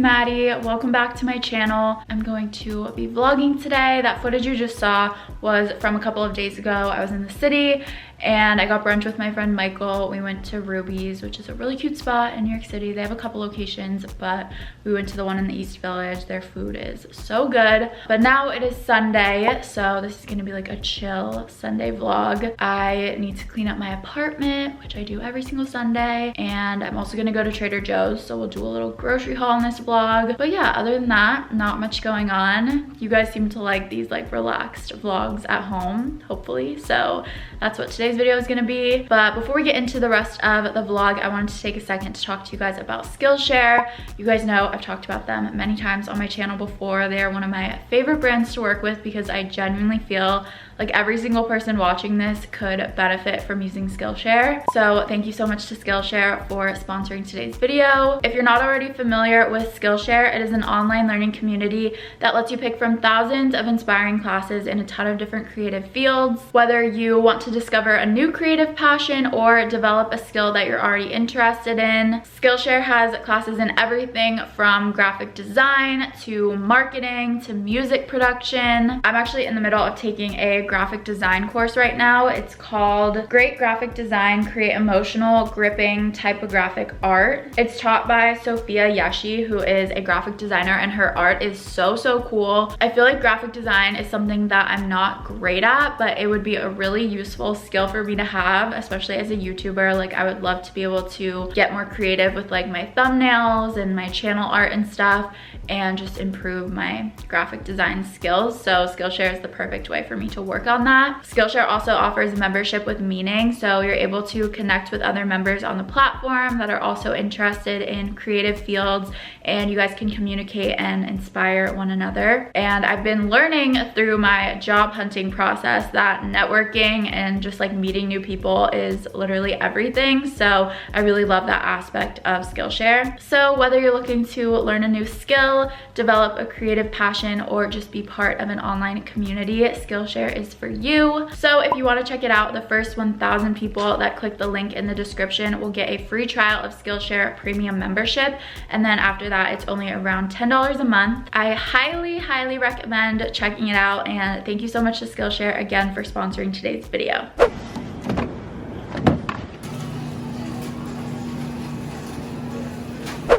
Maddie. Welcome back to my channel. I'm going to be vlogging today. That footage you just saw was from a couple of days ago. I was in the city and I got brunch with my friend Michael. We went to Ruby's, which is a really cute spot in New York City. They have a couple locations, but we went to the one in the East Village. Their food is so good. But now it is Sunday, so this is gonna be like a chill Sunday vlog. I need to clean up my apartment, which I do every single Sunday, and I'm also gonna go to Trader Joe's, so we'll do a little grocery haul in this vlog. But yeah, other than that, not much going on. You guys seem to like these like relaxed vlogs at home, hopefully, so that's what today's video is gonna be. But before we get into the rest of the vlog, I wanted to take a second to talk to you guys about Skillshare. You guys know I've talked about them many times on my channel before. They are one of my favorite brands to work with because I genuinely feel like every single person watching this could benefit from using Skillshare. So thank you so much to Skillshare for sponsoring today's video. If you're not already familiar with Skillshare, it is an online learning community that lets you pick from thousands of inspiring classes in a ton of different creative fields. Whether you want to discover a new creative passion or develop a skill that you're already interested in, Skillshare has classes in everything from graphic design to marketing to music production. I'm actually in the middle of taking a graphic design course right now. It's called Great Graphic Design, Create Emotional, Gripping Typographic Art. It's taught by Sophia Yeshi, who is a graphic designer, and her art is so cool. I feel like graphic design is something that I'm not great at, but it would be a really useful skill for me to have, especially as a YouTuber. Like, I would love to be able to get more creative with like my thumbnails and my channel art and stuff, and just improve my graphic design skills. So Skillshare is the perfect way for me to work on that. Skillshare also offers membership with meaning, so you're able to connect with other members on the platform that are also interested in creative fields, and you guys can communicate and inspire one another. And I've been learning through my job hunting process that networking and just like meeting new people is literally everything. So I really love that aspect of Skillshare. So whether you're looking to learn a new skill, develop a creative passion, or just be part of an online community, Skillshare is for you. So if you want to check it out, the first 1,000 people that click the link in the description will get a free trial of Skillshare premium membership, and then after that it's only around $10 a month. I highly recommend checking it out, and thank you so much to Skillshare again for sponsoring today's video.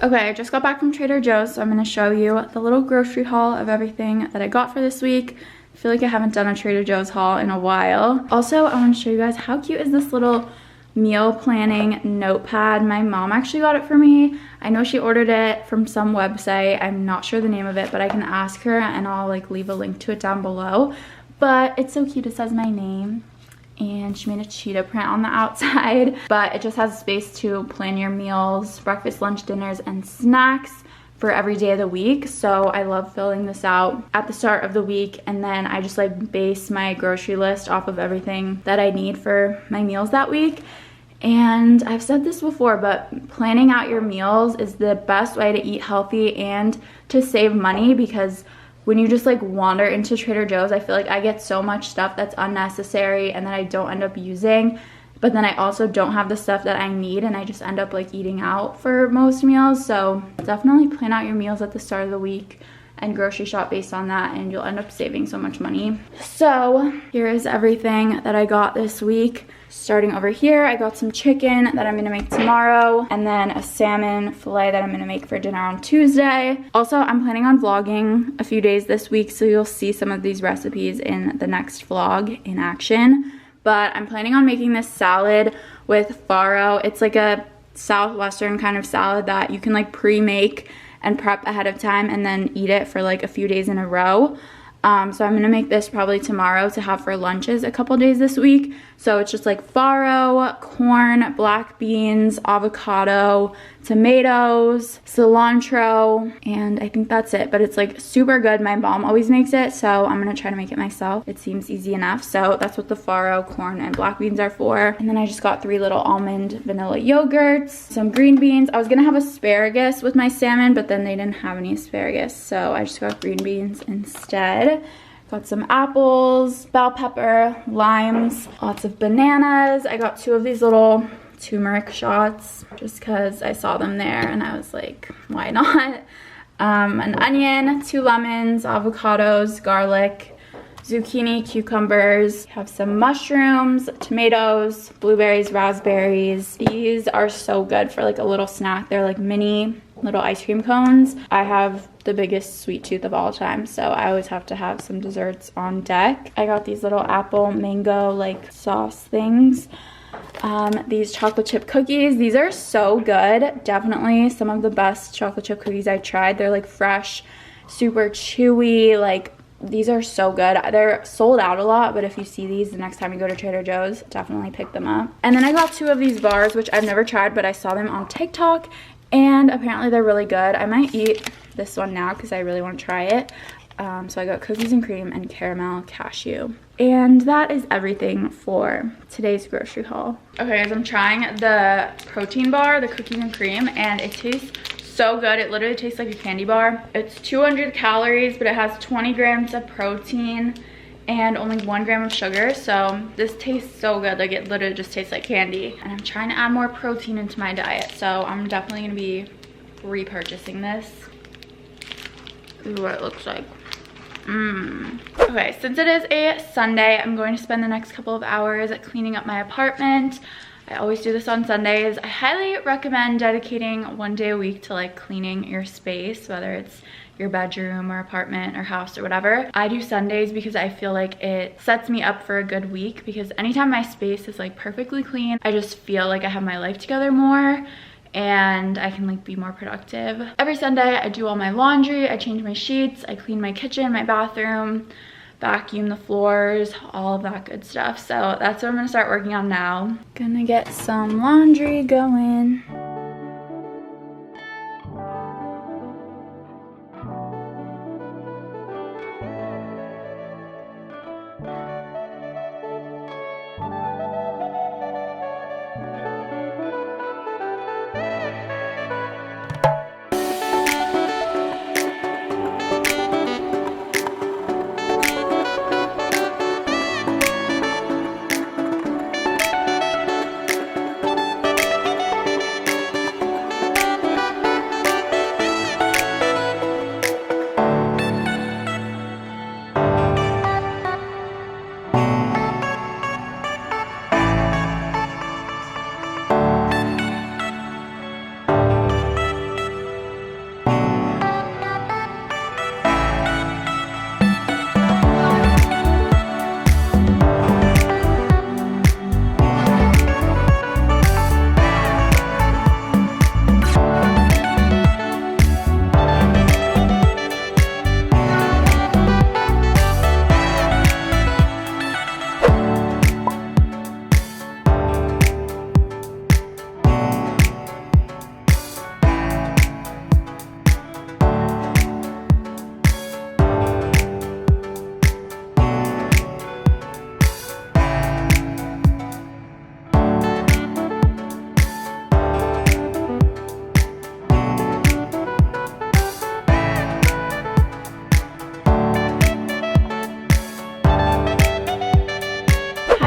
Okay, I just got back from Trader Joe's, so I'm gonna show you the little grocery haul of everything that I got for this week. I feel like I haven't done a Trader Joe's haul in a while. Also, I want to show you guys how cute is this little meal planning notepad. My mom actually got it for me. I know she ordered it from some website. I'm not sure the name of it, but I can ask her and I'll like leave a link to it down below. But it's so cute. It says my name, and she made a cheetah print on the outside, but it just has space to plan your meals, breakfast, lunch, dinners, and snacks for every day of the week. So I love filling this out at the start of the week, and then I just like base my grocery list off of everything that I need for my meals that week. And I've said this before, but planning out your meals is the best way to eat healthy and to save money, because when you just like wander into Trader Joe's, I feel like I get so much stuff that's unnecessary and that I don't end up using, but then I also don't have the stuff that I need, and I just end up like eating out for most meals. So definitely plan out your meals at the start of the week and grocery shop based on that, and you'll end up saving so much money. So here is everything that I got this week. Starting over here, I got some chicken that I'm gonna make tomorrow, and then a salmon fillet that I'm gonna make for dinner on Tuesday. Also, I'm planning on vlogging a few days this week, so you'll see some of these recipes in the next vlog in action. But I'm planning on making this salad with farro. It's like a southwestern kind of salad that you can like pre-make and prep ahead of time and then eat it for like a few days in a row. So I'm gonna make this probably tomorrow to have for lunches a couple days this week. So it's just like farro, corn, black beans, avocado, tomatoes, cilantro, and I think that's it. But it's like super good. My mom always makes it, so I'm gonna try to make it myself. It seems easy enough. So that's what the farro, corn, and black beans are for. And then I just got 3 little almond vanilla yogurts, some green beans. I was gonna have asparagus with my salmon, but then they didn't have any asparagus, so I just got green beans instead. Got some apples, bell pepper, limes, lots of bananas. I got 2 of these little turmeric shots just because I saw them there and I was like, why not? an onion, 2 lemons, avocados, garlic, zucchini, cucumbers. Have some mushrooms, tomatoes, blueberries, raspberries. These are so good for like a little snack. They're like mini little ice cream cones. I have the biggest sweet tooth of all time, so I always have to have some desserts on deck. I got these little apple mango like sauce things. These chocolate chip cookies, these are so good. Definitely some of the best chocolate chip cookies I tried. They're like fresh, super chewy, like these are so good. They're sold out a lot, but if you see these the next time you go to Trader Joe's, definitely pick them up. And then I got 2 of these bars, which I've never tried, but I saw them on TikTok and apparently they're really good. I might eat this one now because I really want to try it. So I got cookies and cream and caramel cashew. And that is everything for today's grocery haul. Okay guys, I'm trying the protein bar, the cookies and cream, and it tastes so good. It literally tastes like a candy bar. It's 200 calories, but it has 20 grams of protein and only 1 gram of sugar. So this tastes so good. Like it literally just tastes like candy. And I'm trying to add more protein into my diet. So I'm definitely gonna be repurchasing this. This is what it looks like. Okay, since it is a Sunday, I'm going to spend the next couple of hours cleaning up my apartment. I always do this on Sundays. I highly recommend dedicating 1 day a week to like cleaning your space, whether it's your bedroom or apartment or house or whatever. I do Sundays because I feel like it sets me up for a good week, because anytime my space is like perfectly clean, I just feel like I have my life together more and I can like be more productive. Every Sunday I do all my laundry, I change my sheets, I clean my kitchen, my bathroom, vacuum the floors, all of that good stuff. So that's what I'm gonna start working on now. Gonna get some laundry going.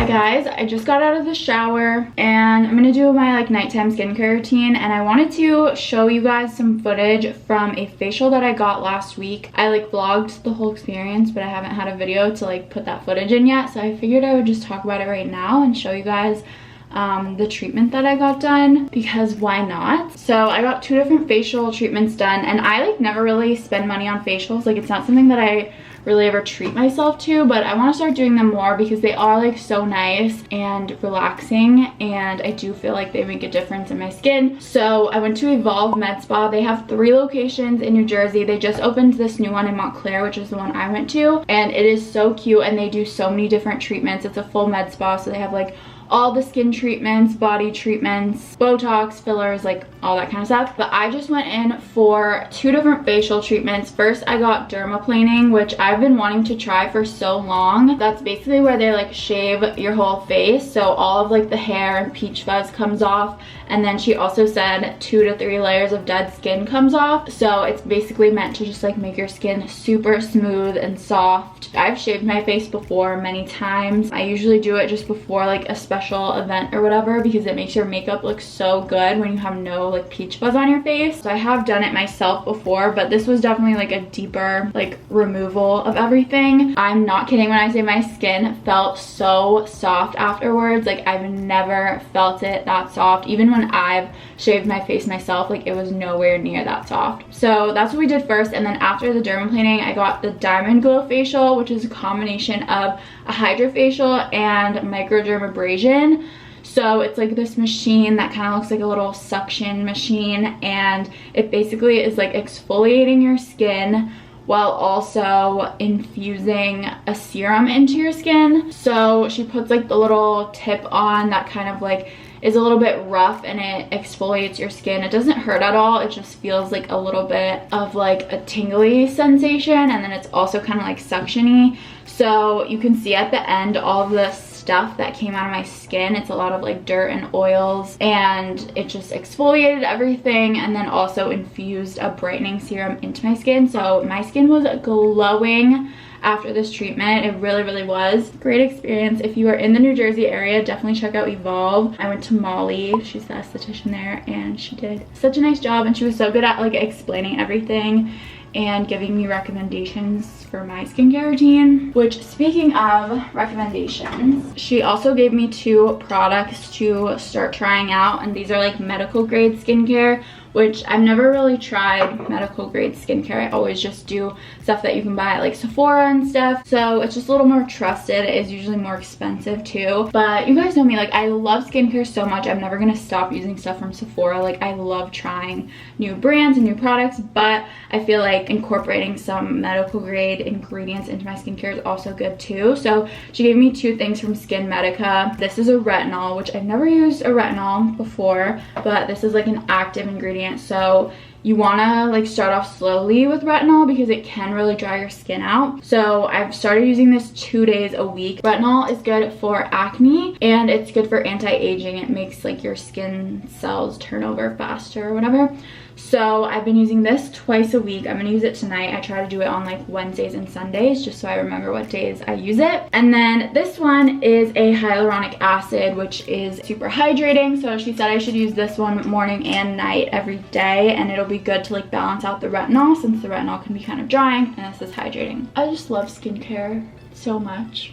Guys, I just got out of the shower and I'm gonna do my like nighttime skincare routine, and I wanted to show you guys some footage from a facial that I got last week. I like vlogged the whole experience, but I haven't had a video to like put that footage in yet, so I figured I would just talk about it right now and show you guys the treatment that I got done, because why not? So I got 2 different facial treatments done, and I like never really spend money on facials. Like it's not something that I really ever treat myself to, but I want to start doing them more because they are like so nice and relaxing, and I do feel like they make a difference in my skin. So I went to Evolve Med Spa. They have 3 locations in New Jersey. They just opened this new one in Montclair, which is the one I went to, and it is so cute, and they do so many different treatments. It's a full med spa, so they have like all the skin treatments, body treatments, Botox, fillers, like all that kind of stuff. But I just went in for 2 different facial treatments. First, I got Dermaplaning, which I've been wanting to try for so long. That's basically where they like shave your whole face, so all of like the hair and peach fuzz comes off. And then she also said 2 to 3 layers of dead skin comes off. So it's basically meant to just like make your skin super smooth and soft. I've shaved my face before many times. I usually do it just before like a special special event or whatever, because it makes your makeup look so good when you have no like peach fuzz on your face. So I have done it myself before, but this was definitely like a deeper like removal of everything. I'm not kidding when I say my skin felt so soft afterwards. Like I've never felt it that soft. Even when I've shaved my face myself, like it was nowhere near that soft. So that's what we did first, and then after the dermaplaning I got the Diamond Glow facial, which is a combination of a hydrofacial and microdermabrasion. So it's like this machine that kind of looks like a little suction machine, and it basically is like exfoliating your skin while also infusing a serum into your skin. So she puts like the little tip on that kind of like is a little bit rough, and it exfoliates your skin. It doesn't hurt at all. It just feels like a little bit of like a tingly sensation, and then it's also kind of like suctiony. So you can see at the end all of the stuff that came out of my skin. It's a lot of like dirt and oils, and it just exfoliated everything and then also infused a brightening serum into my skin. So my skin was glowing after this treatment. It really was. Great experience. If you are in the New Jersey area, definitely check out Evolve. I went to Molly, she's the esthetician there, and she did such a nice job, and she was so good at like explaining everything and giving me recommendations for my skincare routine. Which, speaking of recommendations, she also gave me 2 products to start trying out, and these are like medical grade skincare, which I've never really tried medical grade skincare. I always just do stuff that you can buy at like Sephora and stuff. So it's just a little more trusted. It is usually more expensive too. But you guys know me, like I love skincare so much. I'm never gonna stop using stuff from Sephora. Like I love trying new brands and new products, but I feel like incorporating some medical grade ingredients into my skincare is also good too. So she gave me 2 things from Skin Medica. This is a retinol, which I've never used a retinol before, but this is like an active ingredient. So you want to like start off slowly with retinol because it can really dry your skin out. So I've started using this 2 days a week. Retinol is good for acne, and it's good for anti-aging. It makes like your skin cells turn over faster or whatever. So I've been using this twice a week. I'm gonna use it tonight. I try to do it on like Wednesdays and Sundays just so I remember what days I use it. And then this one is a hyaluronic acid, which is super hydrating. So she said I should use this one morning and night every day, and it'll be good to like balance out the retinol, since the retinol can be kind of drying and this is hydrating. I just love skincare so much.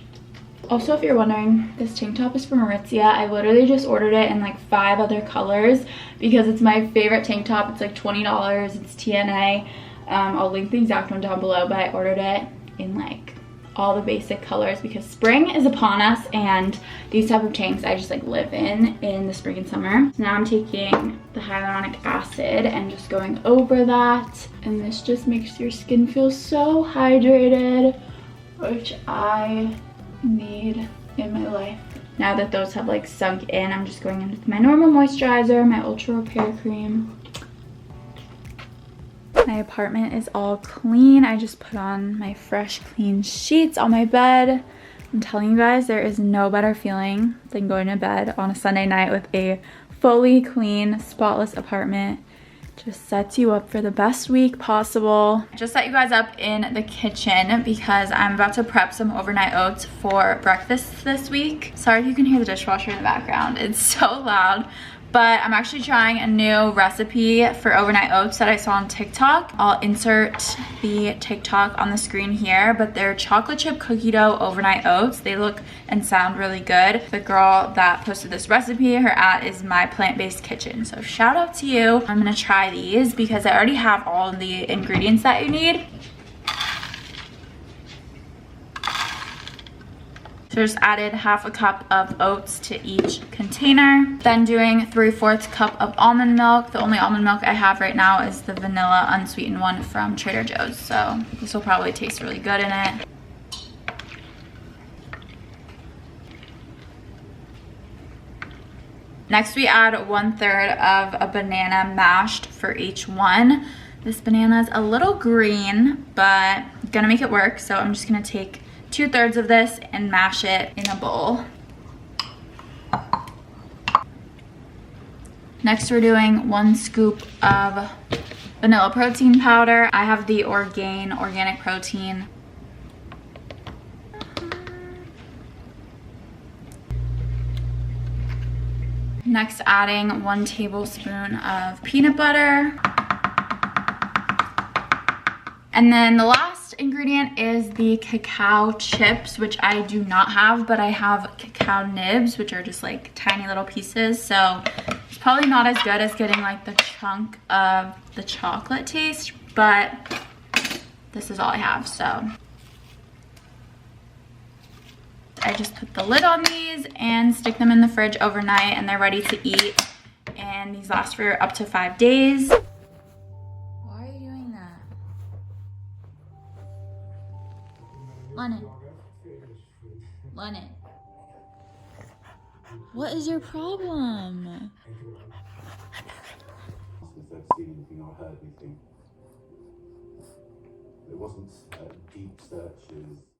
Also, if you're wondering, this tank top is from Aritzia. I literally just ordered it in like 5 other colors because it's my favorite tank top. It's like $20. It's TNA. I'll link the exact one down below, but I ordered it in like all the basic colors because spring is upon us, and these type of tanks I just like live in the spring and summer. So now I'm taking the hyaluronic acid and just going over that, and this just makes your skin feel so hydrated, which I need in my life. Now that those have like sunk in, I'm just going in with my normal moisturizer, my Ultra Repair Cream. My apartment is all clean. I just put on my fresh clean sheets on my bed. I'm telling you guys, there is no better feeling than going to bed on a Sunday night with a fully clean, spotless apartment. Just sets you up for the best week possible. Just set you guys up in the kitchen because I'm about to prep some overnight oats for breakfast this week. Sorry if you can hear the dishwasher in the background. It's so loud. But I'm actually trying a new recipe for overnight oats that I saw on TikTok. I'll insert the TikTok on the screen here, but they're chocolate chip cookie dough overnight oats. They look and sound really good. The girl that posted this recipe, her @ is My Plant-Based Kitchen. So shout out to you. I'm gonna try these because I already have all of the ingredients that you need. So just added 1/2 cup of oats to each container. Then doing 3/4 cup of almond milk. The only almond milk I have right now is the vanilla unsweetened one from Trader Joe's. So this will probably taste really good in it. Next we add 1/3 of a banana mashed for each one. This banana is a little green, but I'm gonna make it work. So I'm just gonna take 2/3 of this and mash it in a bowl. Next we're doing 1 scoop of vanilla protein powder. I have the Orgain organic protein. Next, adding 1 tablespoon of peanut butter. And then the last ingredient is the cacao chips, which I do not have, but I have cacao nibs, which are just like tiny little pieces. So it's probably not as good as getting like the chunk of the chocolate taste, but this is all I have, so. I just put the lid on these and stick them in the fridge overnight, and they're ready to eat. And these last for up to 5 days. Why are you doing that? Lennon. Lennon. What is your problem? If they've seen anything or heard anything. It wasn't deep searches.